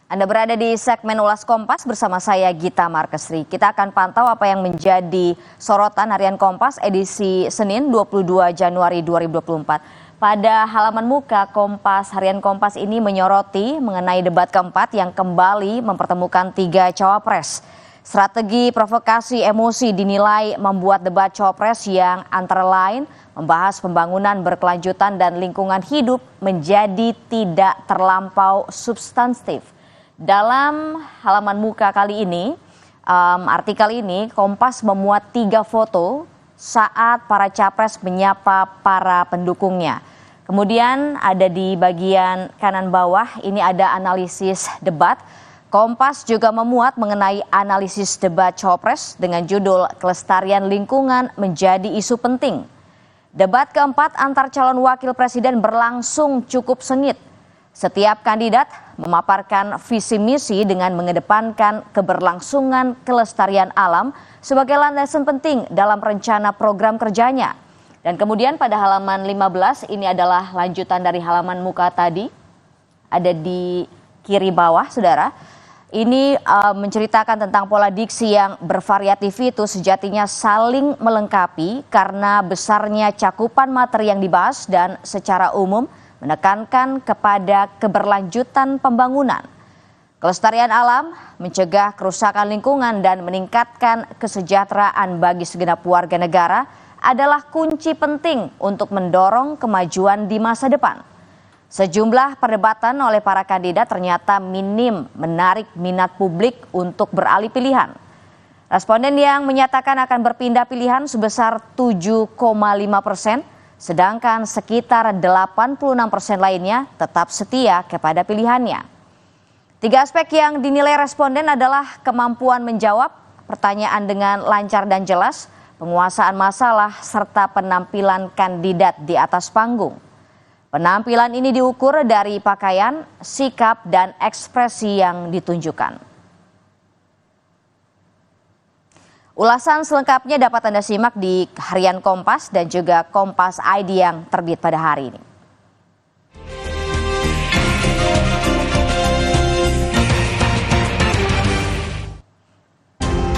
Anda berada di segmen Ulas Kompas bersama saya Gita Markesri. Kita akan pantau apa yang menjadi sorotan harian Kompas edisi Senin 22 Januari 2024. Pada halaman muka Kompas, harian Kompas ini menyoroti mengenai debat keempat yang kembali mempertemukan tiga cawapres. Strategi provokasi emosi dinilai membuat debat cawapres yang antara lain membahas pembangunan berkelanjutan dan lingkungan hidup menjadi tidak terlampau substantif. Dalam halaman muka kali ini, artikel ini Kompas memuat tiga foto saat para capres menyapa para pendukungnya. Kemudian ada di bagian kanan bawah, ini ada analisis debat. Kompas juga memuat mengenai analisis debat cawapres dengan judul Kelestarian Lingkungan Menjadi Isu Penting. Debat keempat antar calon wakil presiden berlangsung cukup sengit. Setiap kandidat memaparkan visi misi dengan mengedepankan keberlangsungan kelestarian alam sebagai landasan penting dalam rencana program kerjanya. Dan kemudian pada halaman 15 ini adalah lanjutan dari halaman muka tadi. Ada di kiri bawah, saudara. Ini menceritakan tentang pola diksi yang bervariatif itu sejatinya saling melengkapi karena besarnya cakupan materi yang dibahas dan secara umum menekankan kepada keberlanjutan pembangunan, kelestarian alam, mencegah kerusakan lingkungan dan meningkatkan kesejahteraan bagi segenap warga negara adalah kunci penting untuk mendorong kemajuan di masa depan. Sejumlah perdebatan oleh para kandidat ternyata minim menarik minat publik untuk beralih pilihan. Responden yang menyatakan akan berpindah pilihan sebesar 7,5%, sedangkan sekitar 86% lainnya tetap setia kepada pilihannya. Tiga aspek yang dinilai responden adalah kemampuan menjawab pertanyaan dengan lancar dan jelas, penguasaan masalah, serta penampilan kandidat di atas panggung. Penampilan ini diukur dari pakaian, sikap, dan ekspresi yang ditunjukkan. Ulasan selengkapnya dapat Anda simak di harian Kompas dan juga Kompas ID yang terbit pada hari ini.